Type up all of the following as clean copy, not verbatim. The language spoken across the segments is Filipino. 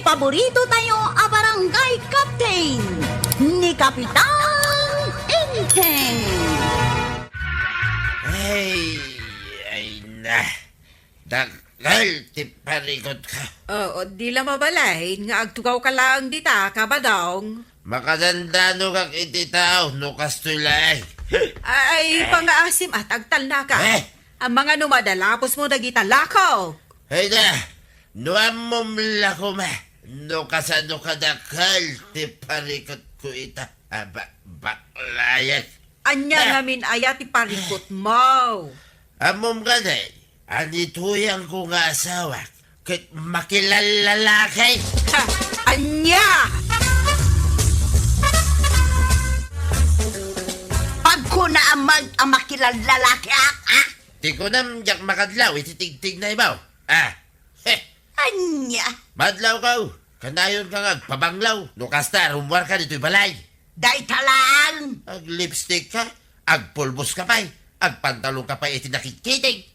paborito tayo a barangay captain ni Kapitan Enteng. Ay na. Dagal, ti parikot ka. Oo, di lang mabalahin nga agtugaw ka lang dita, kabadong. Makadandano kang ititao, no kastulay. Ay, pangaasim at agtal na ka. Ang mga numadalapos mo dagita lakaw. Ay na, no amom lako ma. No kasano ka dakal, ti parikot ko ita. Baklayan. Anya ngamin ayat iparikot mo. Amom ka na, anituyang ko nga asawa. Kit makilalalakay. Ha, anya! Pag ko na ang makilal lalaki, Di ko namjak makadlaw, ititigtig na ibaw. Anya, Madlaw ka, kanayon ka nga, pabanglaw. No kasta, rumwar ka dito'y balay. day talaan. Ag lipstick ka, ag pulbos ka pa'y, ag pantalong ka pa'y itinakikitig.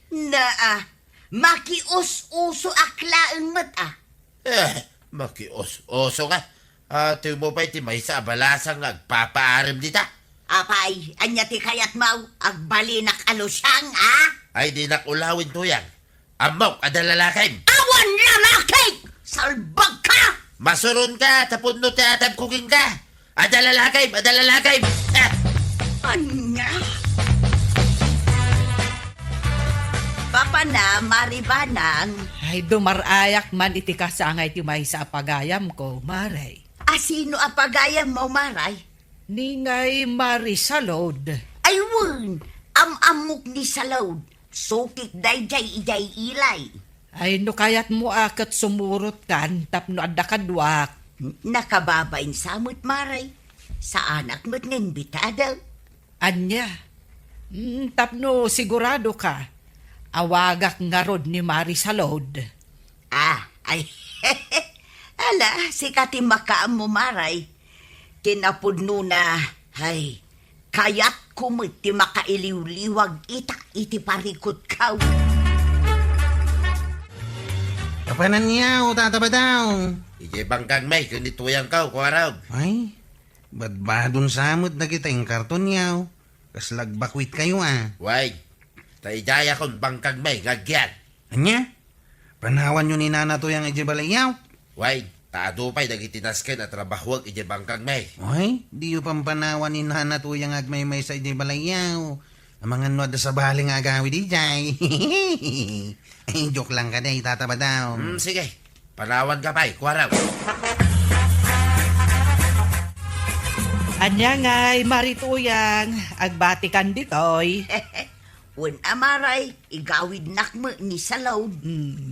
Makius-uso aklaang mata. Makios-oso ka. Ati mo pa'y timay sa abalasang agpapaarim dita. Apay, anya ti kayat mau, agbalinak alusyang, Ay di nakulawin tuyang. Amaw, adalalakay. Awan lalaki! Salbag ka! Masuron ka, tapon no teatab kuking ka. Adalalakay. Anya? Papa na, maribanang, Ay, dumarayak man iti kasangay ti may sa pagayam ko, Maray. asino apagayam mo, maray? Ningay Marisalod. Ayun, amok ni Salod, sukit dayjay iday ilay. Ay, no kayat mo akat sumurot kan, tapno adda kadwak. Nakababain samot, maray. Sa anak mo't ngimbitadaw. Anya, tapno sigurado ka. Awagak nga rod ni Marisalod. Ay, ala, sikati makaam mo, maray. Kinapudno na, ay, kayat kumit ti makailiw-liwag iti parikot kaw. Kapanan niya o tataba daw. Ije bangkang may, kunituyang ka, kuwaraw. Ay, badbadon samot na kita yung karton niya. Kaslagbakwit kayo Way, taidaya kon bangkang may, gagyan. Anya? Panawan nyo ni Nana to yung ijibalayaw. Way, taado pa'y nagitinasken at trabahuag ije bangkang may. Ay, di yung pampanawan ni Nana to yung agmay-may sa ijibalayaw. Ang mga nuwad sa baling agawi di jay. Ay, joke lang ka day, tataba daw. Sige, panawan ka pa'y, kuwaraw. Anya ngay Marituyang, agbatikan ditoy. Wen amaray, igawid nakmo ni Salod.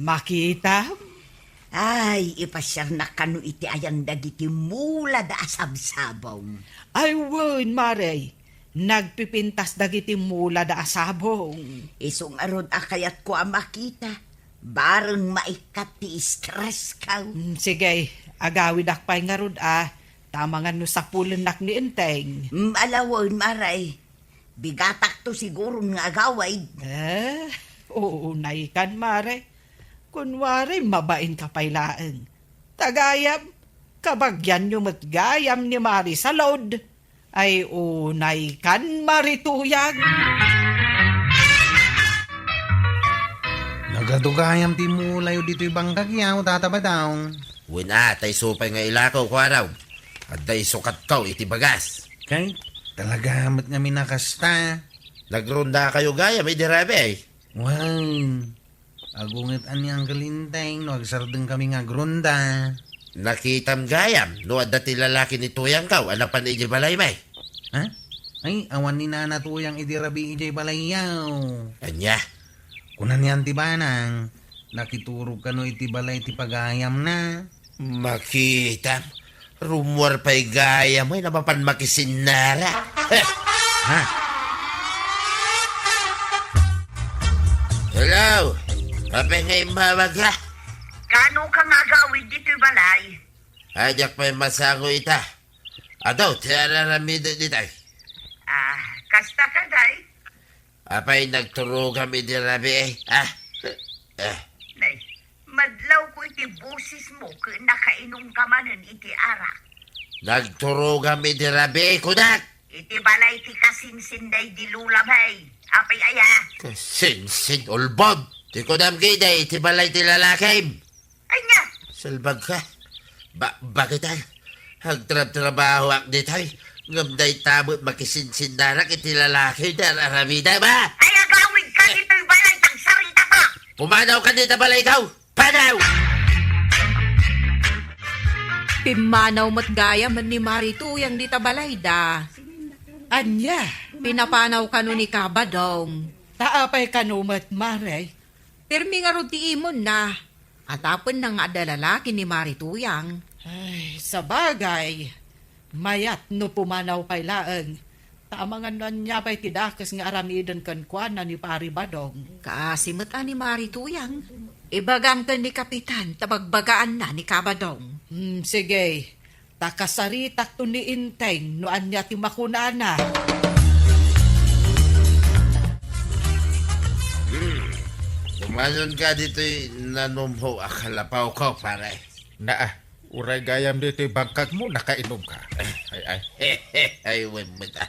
Makita? Ay, ipasyar na kanu iti ayan dagiti mula da asabsabaw. Ay, wen, Maray. Nagpipintas dagiti mula da asabong. Isong arod akayat ko ang makita. Bareng maikat ti stress ka. Sige, agawid akpay nga rod tamangan no sa pulenak ni Enteng. Alawon, maray. Bigatak to siguro nga agaway. Oo, naikan, Maray. Kunwari, mabain ka pailaan. Tagayam, kabagyan nyo matgayam ni Marisalod. Ay unay kan Marituyag. Nagadugayam ti mulayo dito yung bangkagyaw, tataba daw. Wina, tay supay nga ilakaw, kuwaraw. At day sukat kaw, iti bagas. Kay, talaga mat nga minakasta. Nagronda kayo gaya, may dirabe ay. Wow, agungit ani ang kalinteng, no agsardeng kami nga gronda. Nakitam gayam, no at dati lalaki ni tuyang kaw, anak pa ni ije balay may. Ha? Ay, awan ni Nana tuyang idirabi ijay balayaw. Anya, Kunan yan ti banang, nakiturog ka no iti balay ti pagayam na. makita. Rumor pa'y gaya mo, napapan makisinara. Ha? Hello, kapay ngay mawaga. Kano ka nga agawid dito balay? Ajak pa'y masango ita. Adaw, tiyara ramido dito. Kasta ka day? Apay nagturo kami di rabi eh. Nay, Madlaw ko iti busis mo kung nakainom ka manan iti arak. Nagturo kami di rabi, kunak. Iti balay ti kasinsinday di lulamay. Apay aya. Kasinsin ulbog. Di ko namgida, iti balay ti lalakim. Ay nga. Salbag ka. Bakit ay? Hagtrab-trabaho ak ditay. Ngamday tabot makisinsindarak iti lalaki na aramida ba? Ay agawid ka dito'y balay tagsarita ka. Pumanaw ka dito balay ikaw! Panaw! Pimanaw mat gaya man ni Marituyang di tabalay da. Anya, Pinapanaw ka nun ni Kabadong. taapay kanumat maray. Pirmi nga ro ti imon na. Atapon na nga da lalaki ni Marituyang. Ay, sa bagay, mayat no pumanaw kay laeng. Tamangan nun niya pa'y tidakas nga aramidan kan kuana ni Pari Badong. Kaasimot ni Marituyang. Ibagam ka ni Kapitan, tabagbagaan na ni Kabadong. Sige, takasaritak to ni Inteng no anya ti makunana. Kumanon ka dito'y nanumho akalapaw ko, pare. Uray gayam dito bangkag mo, nakainom ka. Ay, wemita.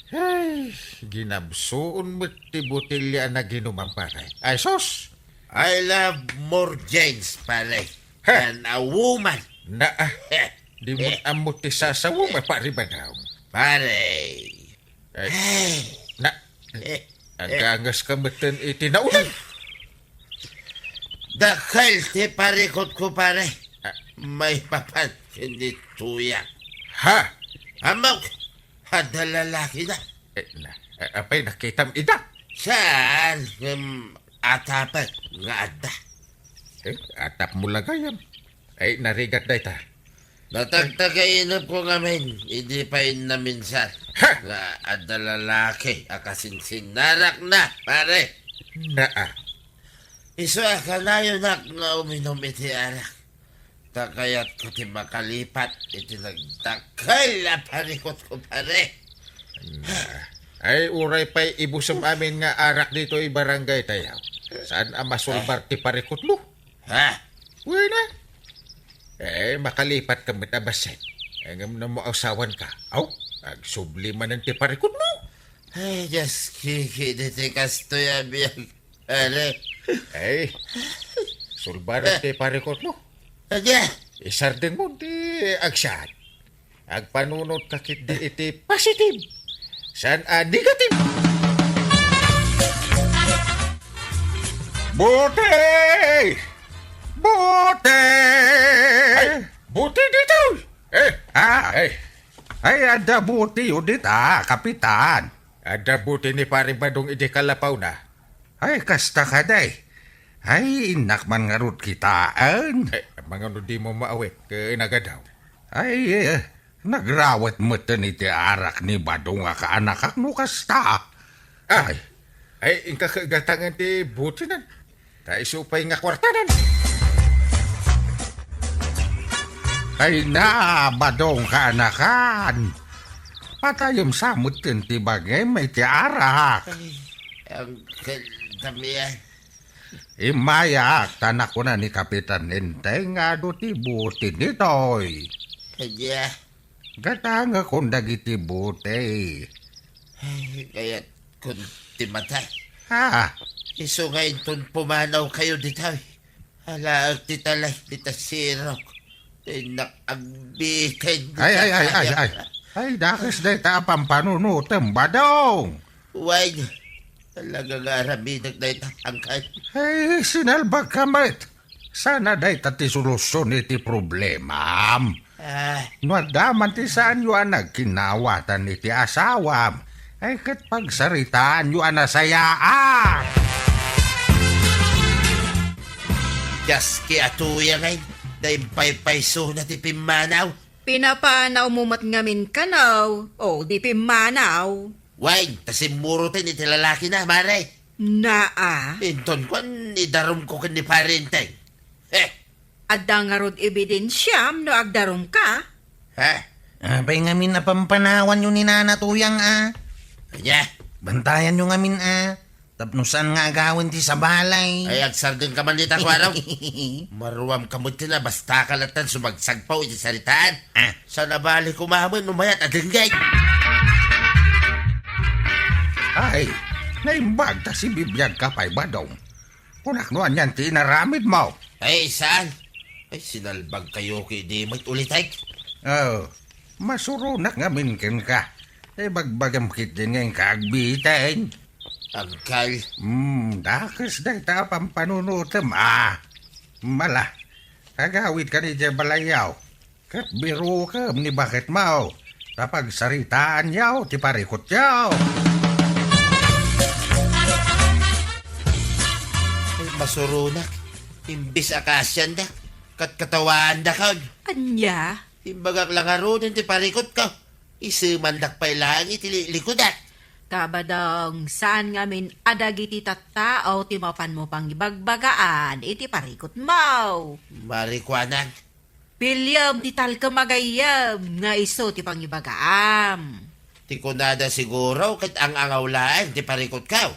Ay, ginabsuon mo ti botilya na ginuman pare. Ay, sos! I love more James, pare. Ha? Than a woman. Di mo amot ti sasawo, may pari ba daw? Pare. Ay, agangas ka matan itinaunan. Dakal ti parikot ko, pare. May papansin ni Tuya. Ha? Amok, hada lalaki na. Apay nakitam ida. Saan? Atapat nga ada. Atap mo lang gayam. Ay, narigat day ta. Natagtagainap ko ngamin, hindi pa yun na minsan. Ha? Nga ada lalaki, akasinsindarak na, pare. Iso akalayo na nga uminom iti arak. Takayat ko ti makalipat, iti nagtakal na parikot ko, pare. Ay, uray pa'y ibusam amin nga arak dito ay barangay tayo. Saan ang masulbar ti parikot mo? Ha? Uy na. Makalipat ka matabasit. Ngam na mo asawan ka. Aw, agsubliman ng ti parikot mo. Ay, Diyos, kikiditi kastoy abiyag, pare. Ay, sulbar ti parikot mo. Adya, Isardin mo ti agsyan. Agpanunod kakit di iti positive. Saan negative? Buti! Buti! Buti dito! Ay, ada buti yun dita, kapitan. Ada buti ni Pari Badong iti kalapaw na. Ay, kasta ka day. Ay, inak man nga rut kitaan. Mga no di mo maawit, nagadaw. Ay, nagrawat mo iti arak ni Badong nga kaanak no kasta. Ay, ingka kagatangan ti buti nan. Kaisupay nga kwartanan. Ay na, Badong kaanakan. Patayom samot ti bagay may ti arak. ang damihan. Imayak, tanak ko na ni Kapitan Ninteng nga do ti buti nitoy. Adya, Gatanga kung dagiti buti. kaya kung timatay. Ha? Iso ngayon ton pumanaw kayo ditaw. Hala, titalay, titasirok. Tinakagbitin. Ay. Ay, dakas day ta pampanunutem, Badong. Huwag. Talagang aramidag na itatangkay. Ay, sinalbag kamit. Sana day tati solusyon iti problema. Nadaman ti saan yu nagkinawatan iti asawam. Ay, kat pagsaritaan yu nasayaan. Jaski atuya ngayon. Dahil paypayso na ti pimanaw. Pinapanaw mo mat ngamin kanaw. O, di pimanaw. Huwag, tasimurutin iti lalaki na, mare. Naa. Inton ko, idarom ko ni parenteng. Adda nga rod ebidensyam no agdarom ka. Abay ngamin na pampanawan yu ni nanatuyang Kanya, Bantayan yu ngamin Tapnusan nga gawin ti sa balay. Ay, agsardin ka man dita ko araw. Maruam kamot na basta kalatan sumagsagpaw iti salitaan. Sa nabali kumaman, umayat at dinggay. Ay, naimbag ta si bibiyag ka pa'y badong. Kunaknuan yan ti inaramid mo. Ay, saan? Ay, sinalbag kayo kay di ulit ay. Oh, masurunak nga minkin ka. Eh, bagbagam kit din ngayon kaagbitin. Angkal. Dakas day ta pampanunutem. Mala, kagawid ka ni Jebalayaw. Kat biro ka ni bakit mo. Tapag saritaan yaw, ti parikot yaw. Ay, masurunak. Imbis akasyan da. Katawan da kag. Anya? Imbagak lang aron ti parikot ka. Isumandak pa ilang iti likodat. Kabadang saan nga min adag iti tattao ti mapan mo pang ibagbagaan iti parikot mo. Marikwanan. Pilyam ti talka magayam nga iso ti pangibagaam. Ti kunada siguro kat ang angawlaan ti parikot ka.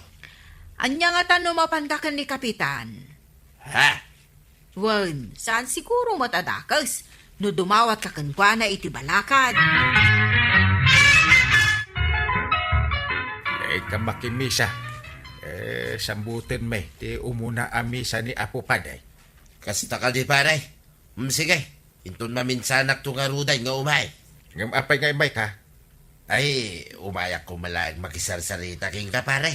Anya nga tanong mapan ka ni Kapitan. Ha? Wan, saan siguro matadakas? No dumawat ka kankwana iti balakad. Kamakimisa. Sambutin may, ti umuna amisa ni Apo Paday. Kasta ka di pare. Sige, intun maminsanak to nga ruday nga umay. Ngam apay ngay may ka? Ay, umayak ko malaag makisarsarita king ka pare.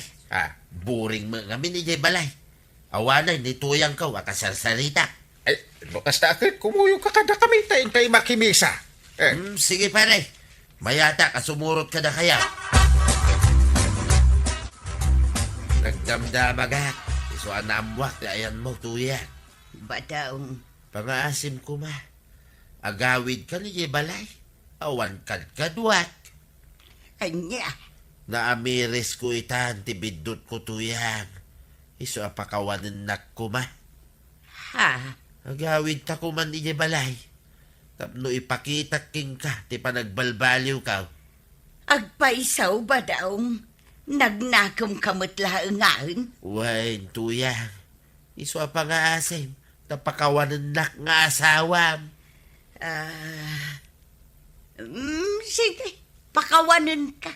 Buring mo nga minijay balay. Awanay, nituyang ka wakasarsarita. Ay, bukas na akit, kumuyong ka kada kami tayo tayo makimisa. Sige pare, mayata kasumurot ka na kaya. Nagdamdamag at isuan na amwak na ayan mo tuyan. Badaong, Pangaasim ko ma. Agawid ka ni balay. Awan kad kadwat. anya, Naamiris ko itan tibidot ko tuyan. Iso apakawanan nak ko ma. ha, Agawid ta ko man ni balay. Tapno ipakita king ka ti panagbalbaliw ka. agpaisaw badaong, nagnakam kamot laangaon. Wain tuyang. Iso apangaasim. Tapakawanan nak nga asawam. Sige, pakawanan ka.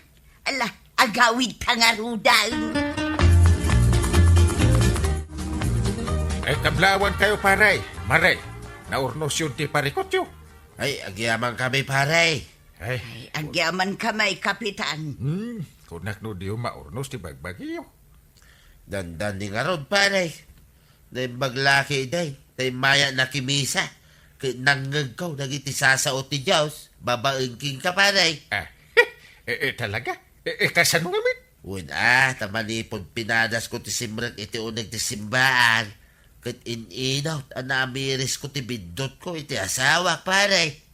Ala, agawid tangarudan. Ay, kablawan kayo paray. Maray, naurnos yun ti parikot yun. Ay, agyaman kami pare. Ay, Agyaman ka may kapitan. kunak no diyo maurnos ti bagbagiyo. Dandan ni nga rod pare. Day baglaki day. Day maya na kimisa. Nangagaw nagiti sasao ti Diyos. Babaeng king ka pare. Talaga? Kasano ngamin? Una, tamanipod pinadas ko ti simrek iti unag ti simbaan. Kat in-inaut, anamiris ko ti bindot ko iti asawa pare.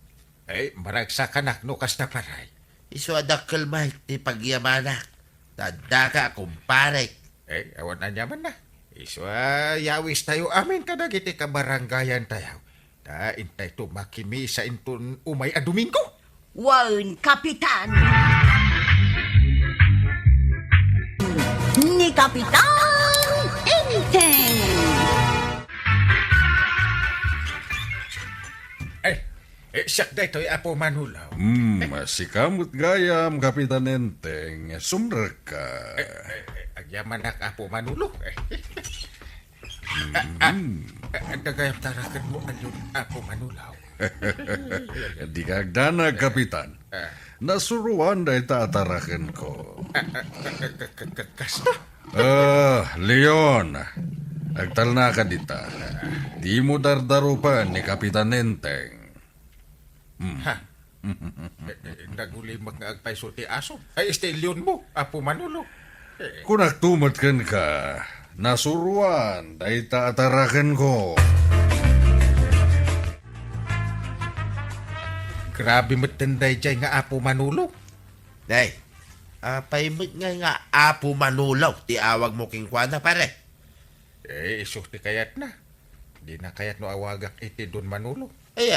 Ay, maragsa ka na, no kas na paray. Iso adakal mahal ti pagyamanak. Tanda ka kumpare. Eh, awan na nyaman na. Iswa, yawis tayo amin ka na giti kabaranggayan tayo. Da, intay to makimi sa intun umay a Domingo. Wan, kapitan. Ni Kapitan Enteng. Siyak da ito'y Apo Manulaw. Masikamot gayam, Kapitan Enteng. Sumrer ka. Agyaman na ka Apo Manulo. Nagayam tarakan mo alun Apo Manulaw. Di kagdana, Kapitan. Nasuruan da itatarakan ko. Kasta? Leon. Agtal na ka dita. Di mo dardarupan ni Kapitan Enteng. Naguli mag-agpay sulti aso. Ay, istilyon mo, Apo Manolo. Kung nagtumatkan ka, nasuruan da itatarakan ko. Grabe matenday jay nga Apo Manolo. Day, paimit nga Apo Manulaw. Ti awag mo king kwana pare. Isus ti kayat na. Di na kayat no awagak iti Don Manolo. Ay,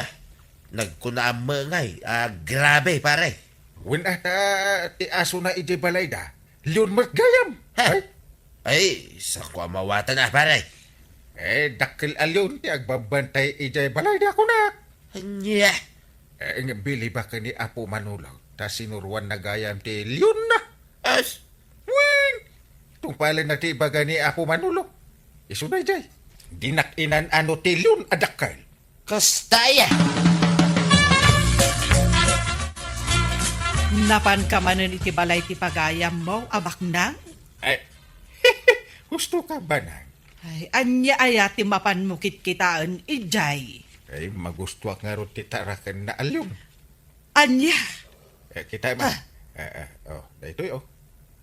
nagkunaam ngay. Grabe pare. Win ata ti aso na iti balayda. Leon maggayam. Ha? Ay, sa ko mawatan na, paray. Dakil alyon ti agbabantay ijay balay di ako na. Anya. Bili ba ka ni Apo Manulaw? Ta sinuruan na gayam ti Leon na. As, Win! Tungpalan na ti baga ni Apo Manulaw. Isunay jay. Dinakinan ano ti Leon adakal. kastaya. Napan ka manan iti balay ti pagayam mo, abak na? Ay, gusto ka ba na? Ay, anya aya ti mapan mo kitkitaan, ijay. Ay, magusto nga ro ti tarakan na alyon. Anya? Kita man. Dito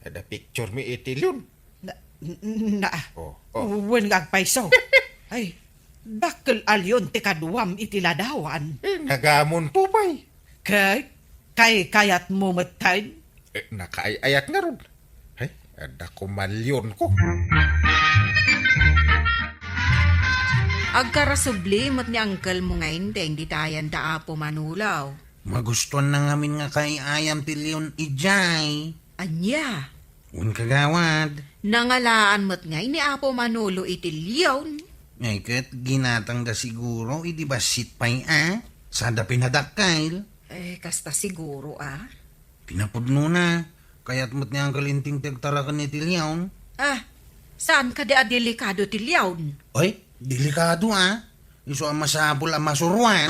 Ada picture mi iti Leon. Na, Oh. Wen agpaiso. Ay, dakkel alyon ti kaduam iti ladawan. Nagamon po ba'y? Kay kayat mo matay? Nakaayat nga ron. Ay, ada ko malyon ko. Agkarasubli mo't ni Uncle mo ngayon deng di tayan da Apo Manulaw. Magustuhan na ngamin nga kay ayam ti Leon ijay. Anya, Un kagawad. nangalaan mo't ngay ni Apo Manulo iti liyawn. Ay kat ginatang da siguro iti basit pa'y Sada pinadakkail. Kasta siguro Pinapudno na. Kaya't mo't niyang kalinting tagtarakan ni Tilyawn. Saan ka da delikado ti liyawn? Ay, delikado Iso ang masabol ang masuruan.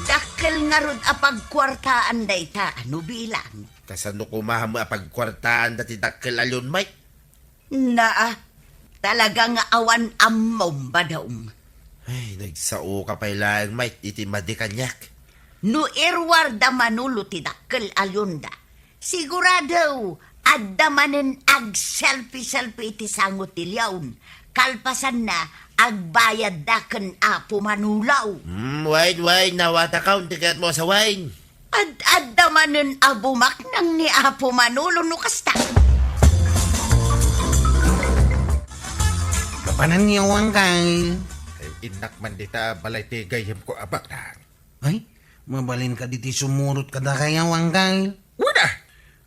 Dakkel nga rod apagkwartaan dayta, ano bilang? Kasano ko mahamo apagkwartaan dati dakkel alyon, may. Talaga nga awan ammom ba daong? Ay, nagsao ka pa ilang, may. Iti madikanyak. No irwar da manulo ti dakkel alyonda. Sigurado, adda manen ag selfie iti sangot ti liyawn. Kalpasan na, agbayad da ken Apo Manulaw. Wine, nawata ka, tiket mo sa wine. Adda manen abumak nang ni Apo Manulo no kasta. Kapanan niyo ang kail. Ay, inak man dita balay ti gayem ko abak na. Ay, mabalin ka diti sumurot ka da kayaw ang kail. Wala!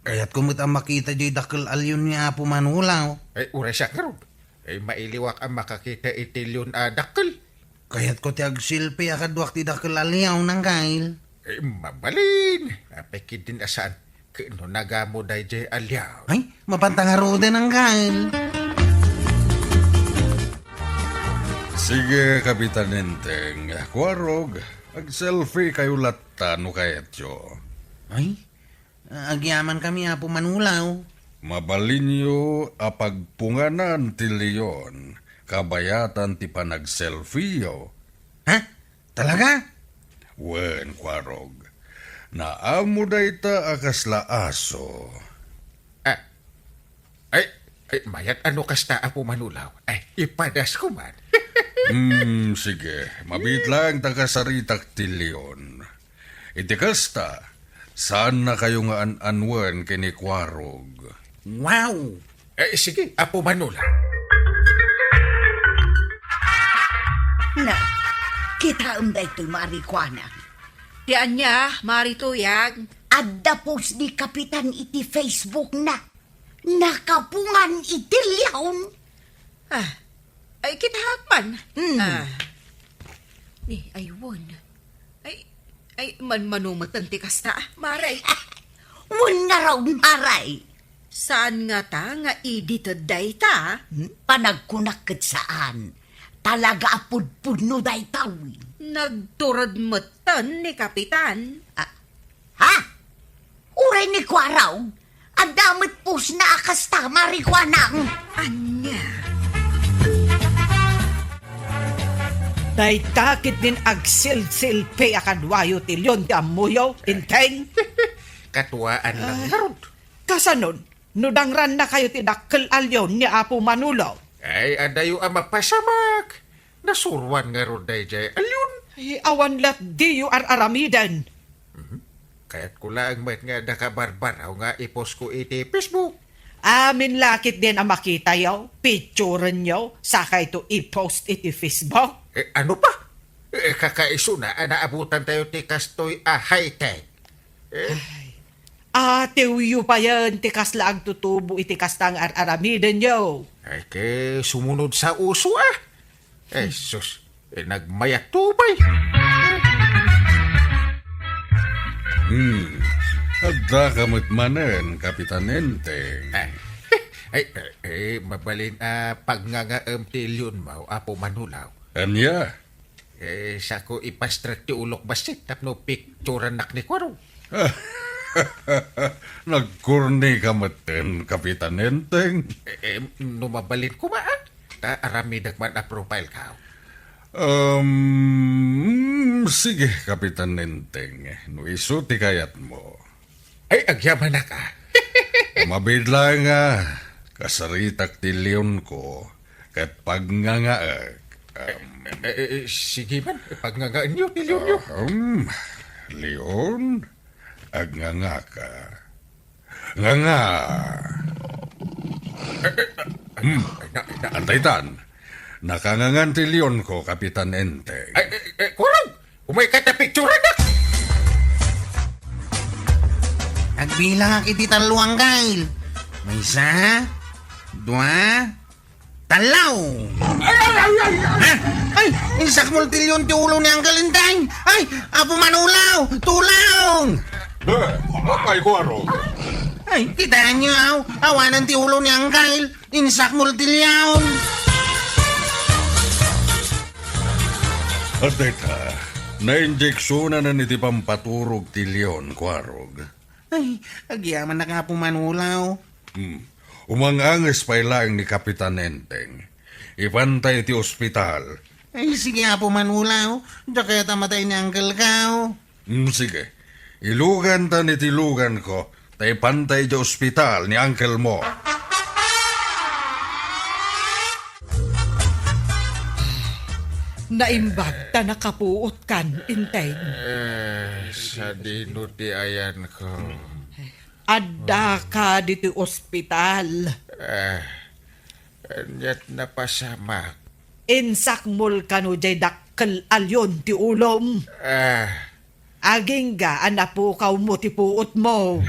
Kaya't kumit ang makita di dakil alyon ni Apo Manulaw. Ay, ura siya nga ron. Ay, mailiwak ang makakita iti Leon dakal. Kaya't ko ti agsilpi akadwak ti dakil alyaw ng kail. Ay, mabalin. Apekid din asaan. Kano nagamo day jay alyaw. Ay, mapantangaro din ang kail. Sige, Kapitan Enteng. Kuarog, ag-selfie kayo lata no kayetyo. Ay, agyaman kami Apo Manulaw. Mabalinyo apagpunganan ti Leon. Kabayatan ti panag-selfie yo. Ha? Talaga? Wen, Kuarog. Naamo dayta akasla aso. Ay, mayat ano kasta Apo Manulaw. Ay, ipadas ko man. Sige. Mabit lang takasaritak ti Leon. Iti kasta, saan na kayo nga an-anwan kini Kuarog? Wow! Sige, Apo Manulaw. Na, kita daytoy marikwana. Di anya, marituyag. Adda post ni Kapitan iti Facebook na. Nakapungan iti liyawn. Ay, kita hakman. Ni, aywan. Ay, manumatan ti kasta. Maray. Wan nga raw maray. Saan nga ta nga edited dayta? Panagkunakit saan. Talaga apudpud daytaw. Nagturad matan ni Kapitan. Ha? Uray ni Kwaraw. Adamit pus na akasta marikwanang. Anya. Day takit din agsil-silpi akadwayo ti Leon ti amuyo, inteng. Katuwaan lang nga ron. Kasanon, nudangran na kayo ti dakkel alyon ni Apo Manulaw. Ay, adayo ang mapasamak. Nasurwan nga ron day jay alyon. Ay, awan lat di yu aramidan. Kaya't ko lang mat nga nakabarbaraw nga ipost ko iti Facebook. Amin lakit din ang makita yaw, picturean yaw, saka ito i-post iti Facebook. Ano pa? Kakaiso na, naabutan tayo ti kastoy high-tech. Tiwiyo pa yan, tikas laang tutubo itikas tang aramiden yo. Ay, ke sumunod sa uso sus, nagmayat tubay. Adda kamot manen, Kapitan Enteng. Mabalin pag nga tilyon mo, apo manulaw. Anya? Sa ko ipastrat ti ulok basit, tapno picturean nak ni Kwaro. Nagkurni kamaten, Kapitan Enteng. Numabalin ko ba? Aramidag man na profile ka. Sige, Kapitan Enteng. No iso ti kayat mo. Ay, agyaman na ka. Mabidla nga, kasaritak ti leon ko, kat pagngangaag. Sige man, pagnagaan nyo, tilyon nyo. Leon, agnganga ka. Nganga. Antaytan, nakangangan ti leon ko, Kapitan Enteng. Kurang, umay ka na picturean na. Agbilang ak iti taluang gail. May isa, dua, talaw. Ay, insak multilyon ti ulo ni Uncle Intay. Ay, apo manulaw, tulong. Ay, Kwaro. Ay, kitaan niyo awanan ti ulo ni Uncle. Insak multilyon. Ateta, na-injeksyonan na niti pampaturog ti leon, Kwarog. Ay, agyaman na ka po manulaw. Umanganges pa lang ni Kapitan Enteng. Ipantay ti ospital. Ay, sige po manulaw. Diya kaya tamatay ni Uncle Kao. Sige, ilugan ta ni tilugan ko. Tay pantay di ospital ni uncle mo. Naimbag ta nakapuot kan, Inteng. Sa dinuti ayan ko. Adda ka dito ospital. Anyat na pasamak. Insak mul kanu jay dakkel alyon ti ulom. Aging ga anapukaw mo ti puot mo.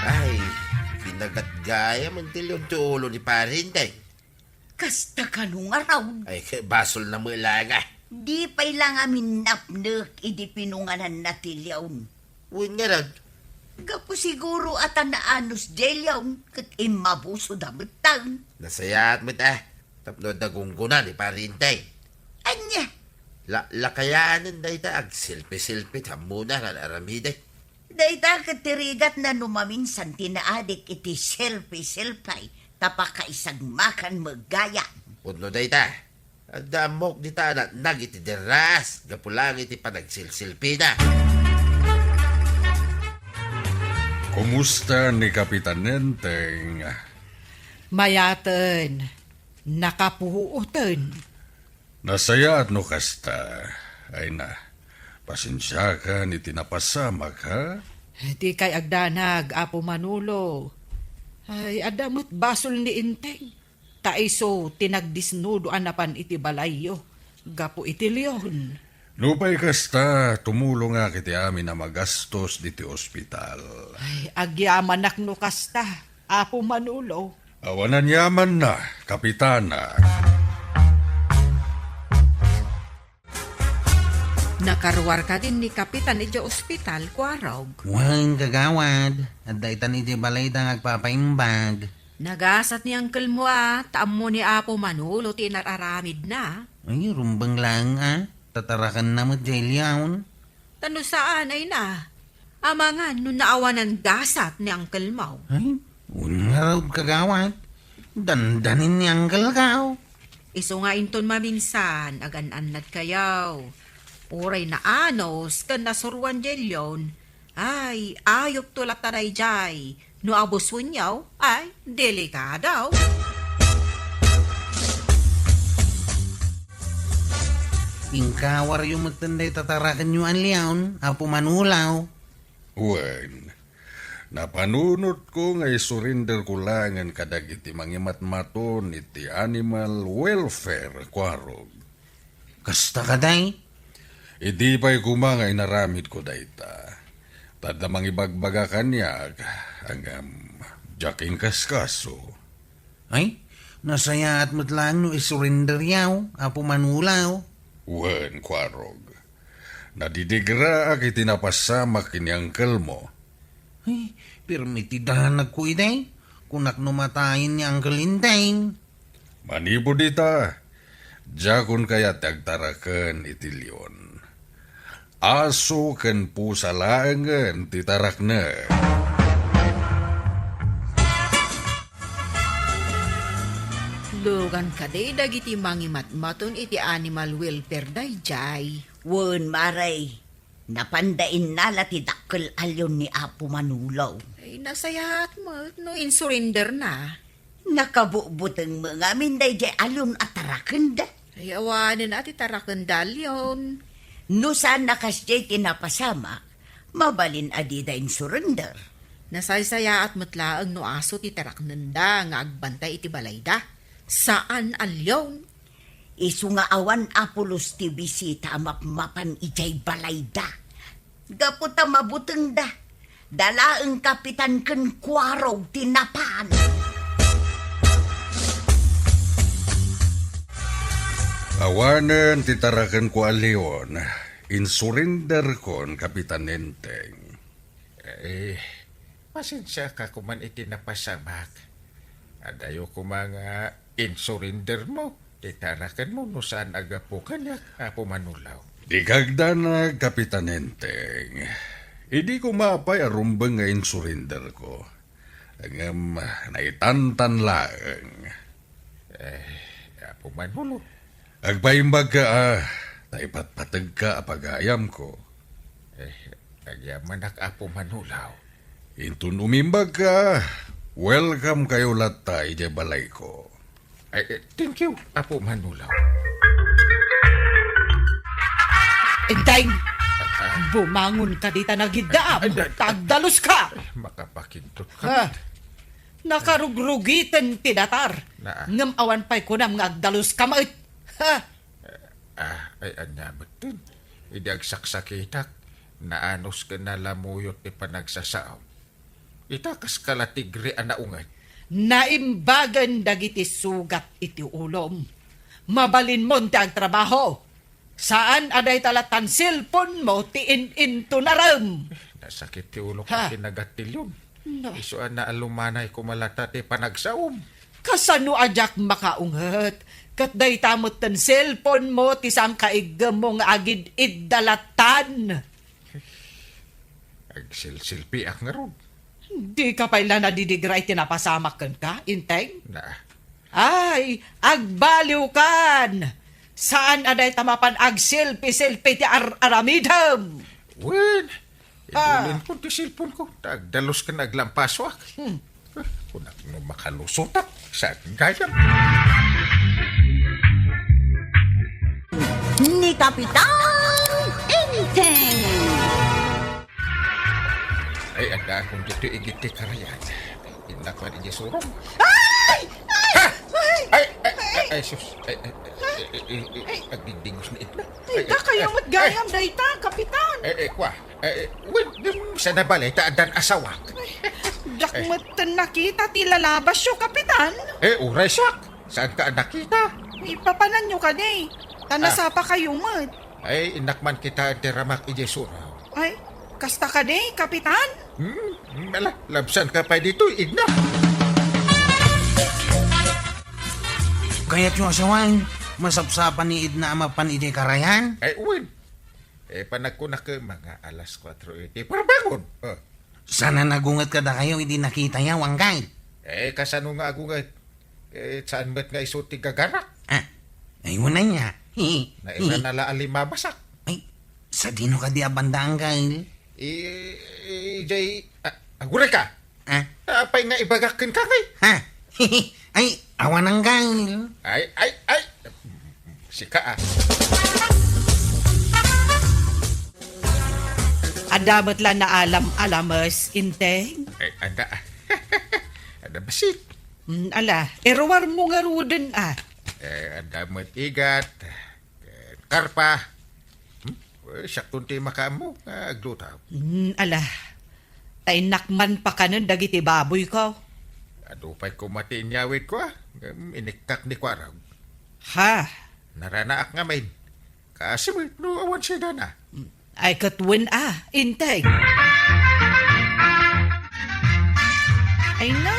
Ay, pinagat gaya man tilyon ti ulo ni Parintay. Kasta kanong araw. Ay, basol na mo ilaga. Di pa'y lang amin napnek idi pinunganan na tilyawn. Uwin nga rin. Gapo siguro at naanos delyawn kat imabuso damitang. Nasayat mo tapno dagunggunan ni Parintay. Anya, Lakayaanan na ita ag silpi-silpi tamuna kan aramiday. dayta katirigat na numaminsan tinaadik iti selfie-selfie tapakaisag makan magaya. Puno na ita. Ang damok di ta na nagiti deras. Gapulang iti panagsilsilpi na. Kumusta ni Kapitan Enteng? Mayaten, nakapuuten. Nasaya at no kasta. Ay na, pasensya ka ni tinapasamag ha? Di kay agdanag, Apo Manulo. Ay, adamot basol ni Inteng. Taiso, tinagdisnudo anapan iti balayo. Gapo iti leon. Lupay kasta, tumulong nga kiti amin na magastos diti ospital. Ay, agyaman no kasta, Apo Manulo. Awanan yaman na, Kapitana. Nakaruar ka din ni Kapitan iti ospital, Kwarog. Walang kagawad. At daitan iti balay da agpapaimbag. Nagasat ni Uncle mo taam mo ni Apo Manulo tinararamid na. Ay, rumbang lang Tatarakan na mo jailyaon. Tano saan ay na? Amangan nung naawanan gasat ni Uncle Mau. Ay, unaraw kagawad. Dandanin ni Uncle Kao. Iso nga inton maminsan, agan-anad kayaw. Uray na anos, kan nasuruan jelyon. Ay, ayok tulak taray jay. No abos punyaw, ay, delikadaw. Ingkawar yung magtanday tatarakan nyo ang liyaon. Apo Manulaw. Wen, napanunot ko nga isurrender ko lang ang kadag iti mangimat-maton iti animal welfare, Kwarog. Kasta ka day? Idi pa'y kumangay naramid ko dayta. Tadamang ibagbaga kanya hanggang jaking kaskaso. Ay, nasaya at matlang no isurrender yaw, Apo Manulaw. Wen, Kwarog. Nadidigra ak itinapasama kini angkel mo. Ay, permitidahan ko iday. Kunak numatayin ni Uncle Inteng. Manibo dita. Jakun kaya tagtaraken itilyon. Aso ken pusa laengen titarakna. Lugan ka day dagiti mangimatmaton iti animal welfare dayjay. Wen maray, napandain nala ti dakkel alyon ni Apo Manulaw. Ay, nasayahat mo, no in-surrender na. Nakabubuteng mga minday di alyon at taraken da. Ay, awanin at itarakandal yun. No saan nakasjay tinapasama, mabalin adida in surrender. Nasaysaya at matlaang no aso ti taraknanda nga agbantay iti balayda. Saan alyon? Isu nga awan apulos ti bisita mapmapan ijay balayda. Gaputa mabuteng da. Dalaeng kapitan ken Kwarog tinapan. Awanen titaraken ko alyon. In-surrender kon Kapitan Enteng. Pasensya ka kuman itinapasamak. Adayo ko mga in-surrender mo. Itarakan mo no saan agapo kanya, Apo Manulaw. Di kagda Kapitan Enteng. Hindi ko mapay arumbang nga in-surrender ko. Hanggang naitantan laeng. Apo Manulaw. Agpaimbag ka naipatpatag ka apagayam ko. Agyaman ak Apo Manulaw. Intun umimbag ka. Welcome kayo latay di balay ko. Thank you, Apo Manulaw. Enteng! Bumangon ka dita na gidaam. Tagdalos ka! Makapakintot ka. Ha? Nakarugrugitan ti datar. Na. Ngam awan pa'y kunam nga agdalos ka mait. Ha? Ay anya betul. Idag saksakitak. Naanos ka na lamuyot ti panagsasaom. Itakas ka latigri anaungan. Naimbagan dagiti sugat iti ulom. Mabalin mo ti ang trabaho. Saan aday talatan silpon mo ti in-into naram. Nasakit ti ulo Ha? ko kinagatilyon. No. Isuan na alumanay kumalata ti panagsaom. Kasano ajak makaunghet? Kat day tamot ten cellphone mo ti sam kaigam mong agid iddalatan. Agsilsilpi ak nga ron. Di ka pala nadidigray tinapasamak ka, Inteng? Na, Ay, agbaliw kan! Saan aday tamapan agsilpi-silpi ti aramidam? wen! Idulin po ti silpon ko. Tagdalos ka naglampaswak. Kunak no makalusutak sa gayam. Ni Kapitan Enteng. Ay, ada akong dito igiti karayan. Inakman iji surong. Ay, sus. Agdingdingos na itna. Ika kayo matgayam dayta, Kapitan. Kwa. Wen, sa nabalay, taadan asawak. Dakmatan nakita ti lalabas yo, Kapitan. Uray siyak. Saan ka nakita? Ipapanan nyo ka ni. Tanasapa kayo mat. Ay, inakman kita at ramak iji surong. Ay, kasta ka ni, Kapitan. Labsan ka pa dito, igna. Kaya't yung asawan, masapsapan ni Idna amapan iti karayan. Ay, uwin. Panagkunak ka mga alas 4:80. Para bangon. Sana nagungat ka da kayo, hindi nakita yaw ang guide. Kasano nga ako nga. Saan ba't nga isuti gagarak? Ay mo na niya. Na ina nala alimabasak. Ay, sa dino ka di abanda ang guide. Jay, aguray ka. Apay nga ibagakin ka kay. Ha? Ay, awan ang guide. Ay. Sika Adamat lang na alam-alamas, Inteng. Ay, ada. Ada basit. Ala, erwar mo nga ruden Ada matigat. Karpa. Saktong ti makamo, aglutaw. Ala, tay nakman pa ka nun dagiti baboy ko. Adupay ko mati inyawit ko inikak ni Kwaraw. Ha? Naranaak nga main. Kasimit no awan siya dana. Ay katwin intay. Ay na,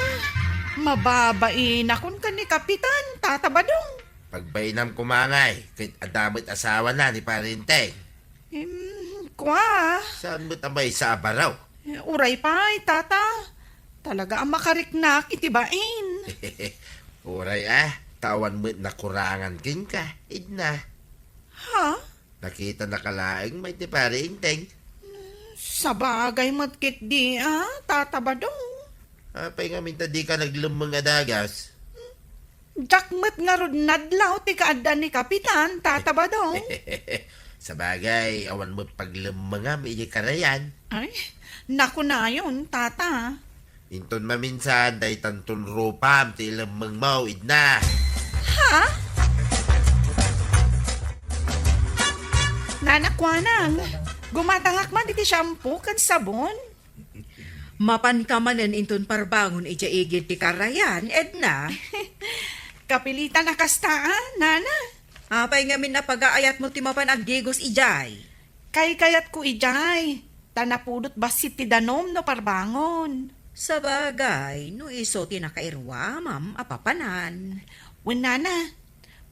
mababain akon ka ni Kapitan, tatabadong. Pagbainam kumangay, kahit adamit asawa na ni Parinteng. Kwa, Saan mo tambay sa abaraw? uray pa tata. Talaga ang makariknak itibain. Uray tawan mo na kurangan kin ka, idna. Ha? Nakita na kalaing may ti Parinteng. Sa bagay matkit di tatabadong. Apay nga minta di ka naglumang adagas. Jakmet nga rod nadlaw ti kaaddan ni Kapitan, tatabadong. Sa bagay, awan mo paglumangam, iya karayan. Ay, naku na yun, tata. Inton maminsan, day tantun rupam, ti lamang mau, idna. Ha? Nanakwanang, gumatangak man iti shampoo kan sabon. Mapan ka manen inton parbangon ija igid ti karayan, Edna. Kapilitan na kastaan, nana. Apay nga min napagaayat mo ti mapan agdigos ijay. Kay-kayat ko ijay. Tanapudot basit ti danom no parbangon. Sa bagay, no iso ti nakairwa, ma'am, apapanan. Wen nana,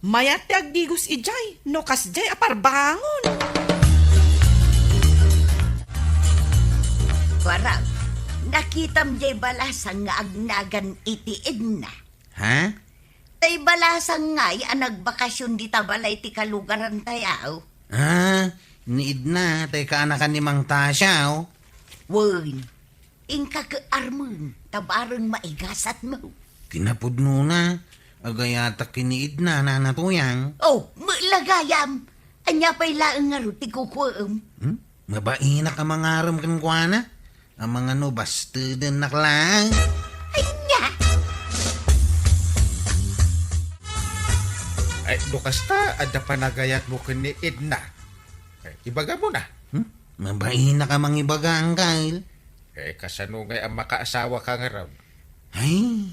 mayat ti agdigos ijay, no kasjay aparbangon. Warang, nakitam jay balasang nga agnagan iti Edna. Ha? Tay balasang nga'y ang nagbakasyon di tabalay ti kalugaran tayaw. Niid na, tay kaanakan ni Mang Tasya, oh. Wen, ingka ka armon, tabarang maigasat mo. Kinapudno na. Agayata kiniid na, nanatuyang. Oh, lagayam. Anya pa'y laang nga ruti kukuam. Mabaina ka mangaram kan kuana. Ang mga no, bastuden naklang. Ay nya, Ay, dukasta, ada panagayat mo kini Edna. Ibaga mo na. Mabaina ka mangibaga ang kail. Kasano ngay ang makaasawa ka nga raw. Ay,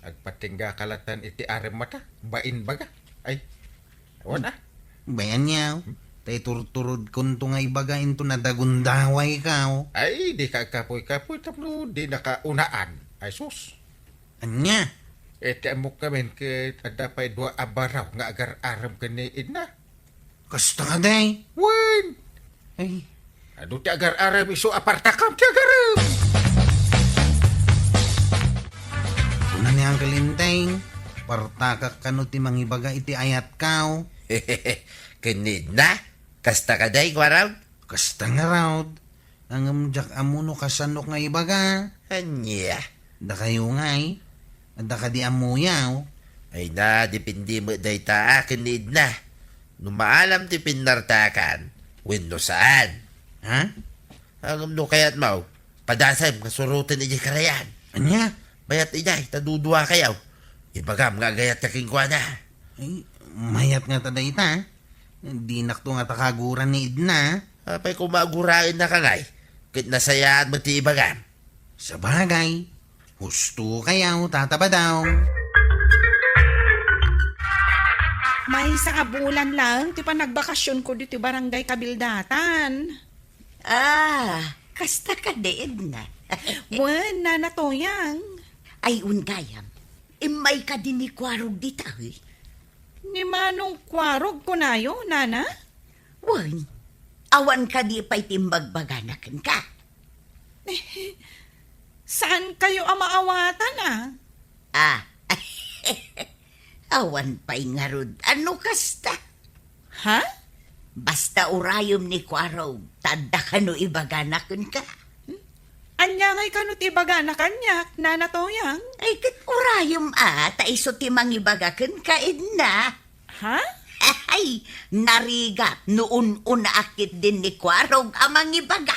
Agpatingga kalatan iti arem mata. Bain baga. Ay, awan bayan niya, oh. Tay turturod kun to nga ibaga into na dagundaway ka, oh. Ay, di ka kapoy-kapoy tapno di nakaunaan. Ay, sus. Anya? Iti amok kamen ke ada pa'y dua abaraw nga agar arem kini Edna. Kasta ka, day. Wen! Ay, Ado ti agar arem iso apartakam ti agarem. kuna ni ang kalinteng. Partakak ka no ti mangibaga iti ayat ka, oh. Kinid na? Kasta ka day, Kwaraw? Kasta nga raw. Ang amjak amuno kasanok nga ibaga. Anya. Da kayo nga, eh. Da ka di amuya, oh. Ay na, dipindi mo day taa, kinid na. Numaalam ti pinartakan, wino saan? Ha? Ang no kaya't mau, padasam, kasurutin iji karayan. Anya? Bayat ijay, tadudua kayaw. Ibagam nga gayat kakingkwa na. Ay, mayat nga tada ita. Di nakto nga takaguran ni Edna. Apay kumagurain na kangay, kit nasayaan mo ti ibagam. Sa bagay, husto kayaw, tataba daw. May sa bulan lang, ti pa nagbakasyon ko dito barangay Kabildatan. Kasta ka de Edna. Wen, nanatoyang. Ay ungayam, imay ka din ni Kwarog di tayo. Ni Manong Kwarog ko na yo, nana? Wan, awan ka di pa'y timbagbaganakan ka. Saan kayo ang maawatan, Awan pa'y ngarod, ano kasta? Ha? Basta urayom ni Kwarog, tada ka no ibaganakan ka. Anya ngay kanot ibaga na kanyak, nanatoyang. Ay kit urayom taiso ti mangibagakan ka Edna. Ha? Ay, narigat noon unaakit din ni Kwarog ang mangibaga.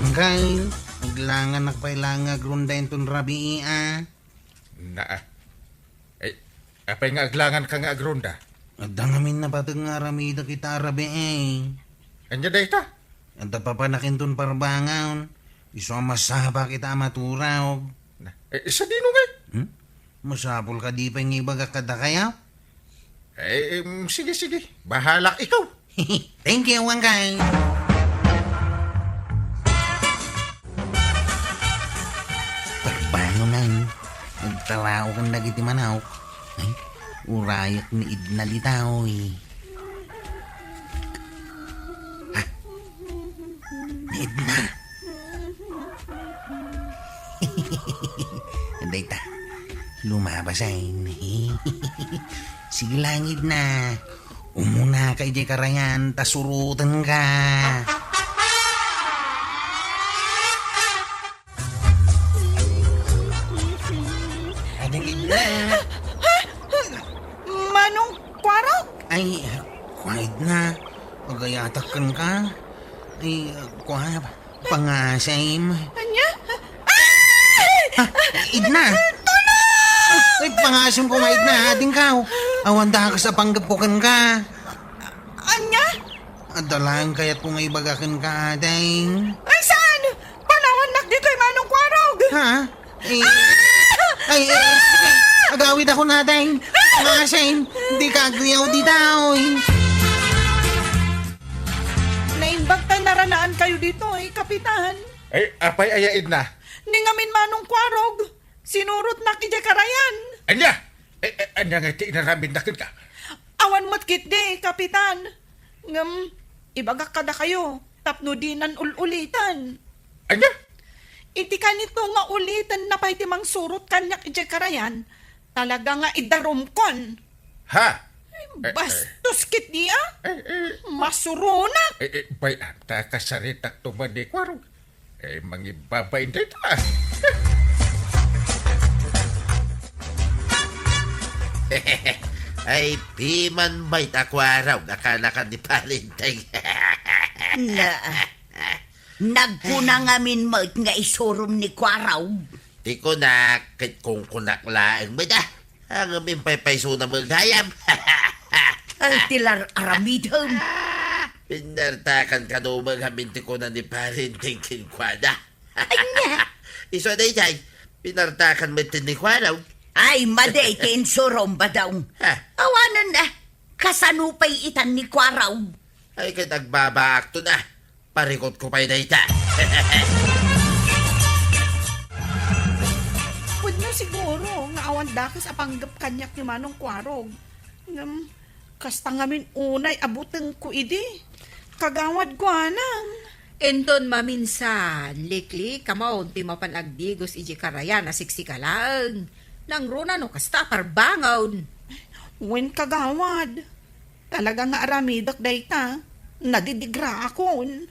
Ang kail, naglangan nakpailanga grunda itong rabi, Ay, apay nga aglangan ka nga agronda. Adda ngamin na patag nga aramida kita arabe eh. Anya day ta? Anta papanakin ton parbangaon. Iso masaba kita maturaw. Isa dino nga. Masapol ka di pa yung ibaga kada kaya? Sige, sige. Bahala ikaw. Thank you, Wangkay. Parbango nang. Nagtalao kang nagiti manaw. Ay, urayak ni Idna litaw eh. Ha? Ni Idna. Anday ta. Lumabasain. Sige lang, Idna. Umuna ka ijay karayan, tasurutan ka. Ading Idna. Manong Kwarog? Ay, kuwait na. Pagayatakan ka. Ay, kuwait. Pangasim. Anya? Idna! Ay, pangasim ko nga Idna. Ading ka. Awanda ka sa panggapukan ka. Anya? Adalang kaya't kung ay bagakan ka, ading. Ay, saan? Panawan nak dito'y Manong Kwarog. Ha? Ay, sige. Agawid ako na, ading. Pangasim. Hindi ka agriyaw di tao. Naimbagtan naranaan kayo dito Kapitan. Apay ayaid na. Ningamin Manong Kwarog. Sinurot na kijay karayan. Anya! Anya nga ti inaramin na ka. Awan mo't kitde, Kapitan. Ibagak kada kayo. Tapno dinan ululitan. Anya? Iti ka nito nga ulitan na pa'y timang surot kanyak ijay karayan. Talaga nga idarumkon. Ha? Bastos kit niya. Masurunak. Bay, anta kasaritak tuman ni Kwarog. Mangibabay na ito ah. Ay, piman bait ako araw. Akala ka ni Palintay. Na, nagkuna ngamin mo nga isurum ni Kwaraw. Di ko na kung kunaklaan mo da. Ang amin paypayso na magdayam. Ay, tilar aramidham. Pinartakan ka no maghaminti ko na ni Palintay kinkwada. Anya? Iso na itay, pinartakan mo ito ni Kwaraw. Ay, maday kinsurum ba daw? Ha? Awanan na. Kasanupay itan ni Kwaraw. Ay, kanagbabak to na. Parikot ko pa'y na ita. Pwede na siguro nga awan dakas apanggap kanyak ni Manong Kwarog. Kasta ngamin unay abuteng ko idi. Kagawad ko anang. Enton maminsan, likli kamaon ti mapanagdigos iji karayan na siksikalang. Nang runa no kasta parbangawn. Wen kagawad. Talaga nga aramidak dayta. Nadidigra akon.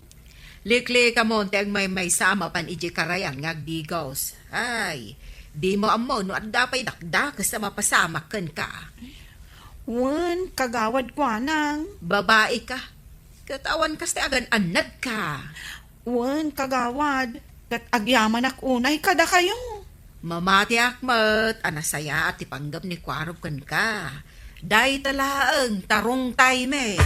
Likli kamaon ti may sama pan iji karayan nga agdigos. Ay, di mo amo no at dapay dakdak sa mapasama ken ka. Wen kagawad ko anang. Babae ka. Katawan kaste agan anad ka. Wen kagawad. Kat agyaman ak unay kada kayo. Mamati akmat, anasaya at ipanggap ni Kwarog kan ka. Day talaang tarong time.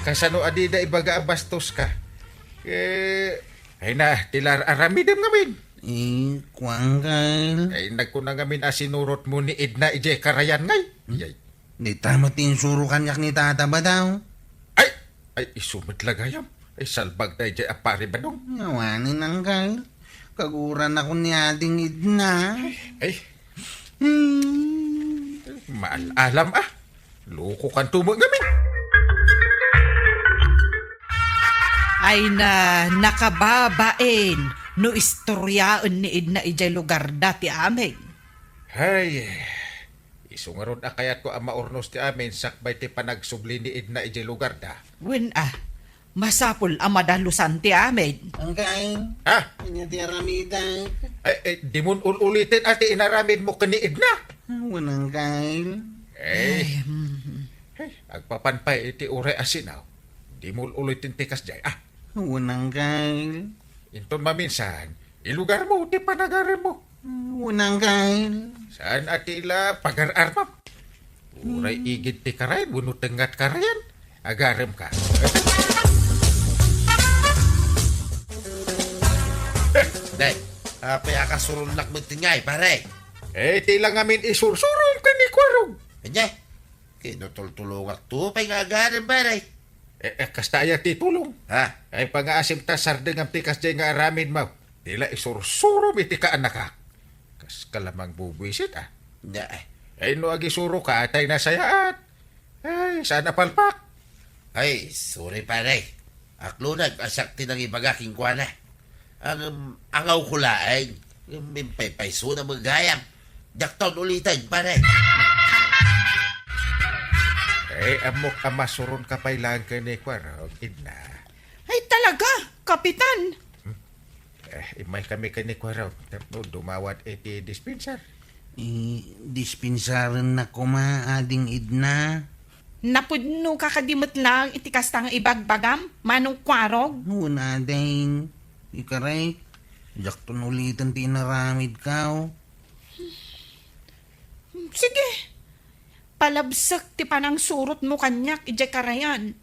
Kasano adida ibaga abastos ka. Ay na, tilar aramidem ngamin. Kuangkal. Nagkuna ngamin asinurot mo ni Idna ije karayan ngay. Yay. Di tama tinsuro kanyak ni tata ba daw? Ay, isumit lagayam. Ay, salbag na ije apari ba nung? Yawanin ang kal. Kaguran ako ni ating Idna. Ay, maalam ah. Loko kan tumo ngamin. Ay na nakababain no istoryaan ni Idna ijay lugar dati amin. Hay, isungaron na kayat ko ang maurnos ti amin sakbay ti panagsubli ni Idna ije lugar da. Wen masapul ang madalusan ti amin. Ang kain. Ha? Kanya ti aramida. Di mo ulitin ati inaramid mo ka ni Idna. Wanang kain. Agpapanpay iti ure asinaw. Di mo ulitin tikas jay. Wanang kain. Inton maminsan, ilugar mo, di panagarin mo. Unang kail. Saan atila pagar-armam? Uray igid ti karay, bunot tengat karayan. Agarem ka. Day, apa ya kasurulak mo tingay, pare? Tila ngamin isursurong ka ni Kwarog. Kanya, kinutultulungak to, pa'y nga agarin, pare. Kastaya ti tulong. Ha? Ay pang-aasim ta sardeng ang tikas dyan nga aramin mo. Tila isursuro iti ka anak ka. Kas kalamang bubwisit Nya, Ay no agisuro ka atay nasayaat. Ay sana palpak. ay, sorry, pare. Aklo nag-asakti ng ibagaking kwa na. Ang angaw ko laing, yung payso na magayam. Daktaon ulitan, pare. Ay amok amasuron ka pailang ka ni Kwarog, idna. Ay talaga, Kapitan. Imay kami ka ni Kwarog. No, dumawat iti dispenser. Dispensaran na kuma ading idna. Napudno kakadimot lang iti kastang ibagbagam, manong kwarog. Una ding. Ikaray. Jakton ulitan tinaramid ka. Sige. Palabsak ti panang surot mo kanyak, ijay karayan.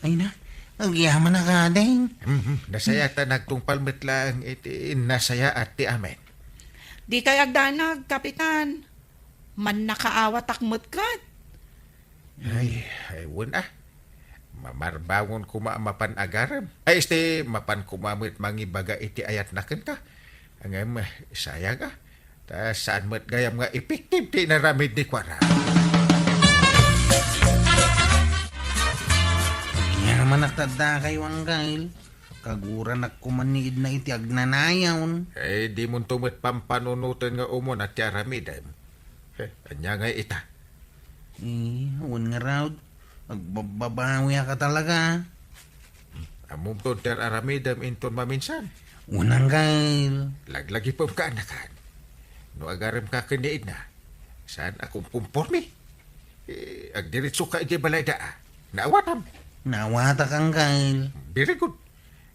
Ay na. Agyaman na ka ding. Nasaya ta nagtungpalmet lang iti nasaya at ti amen. Di kay agdanag, Kapitan. Man nakaawat akmot kat. Ay wala. Mamarbangon kuma mapan agaram. Ay mapan kumamit mangibaga iti ayat na kanta. Ang sayang ta saan mo't gayam nga epektive ti naramid ni Kwara. Agyaman na tada kayo ang kail. Kagura na kumaniid na iti agnanayaw. Ay di mo tumit pampanunutan nga umon at yaramid. Anya nga ita. Huwag nga raw. Magbabawi ka talaga. Amom to ter aramidam inton maminsan. Unang kail. Laglagi pa ka anakan. No agarem ka kiniid na. Saan akong pumpormi? Agdiritso ka iti balay daa. Naawatam. Nawata kang kail. Very good.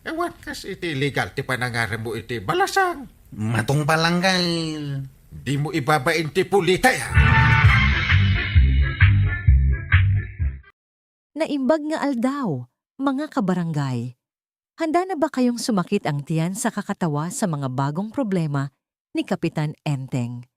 Ewan kas iti legal ti panangaram mo iti balasang. Matong palang kail. Di mo ibabain ti pulita ya. Naimbag nga aldaw, mga kabarangay. Handa na ba kayong sumakit ang tiyan sa kakatawa sa mga bagong problema ni Kapitan Enteng?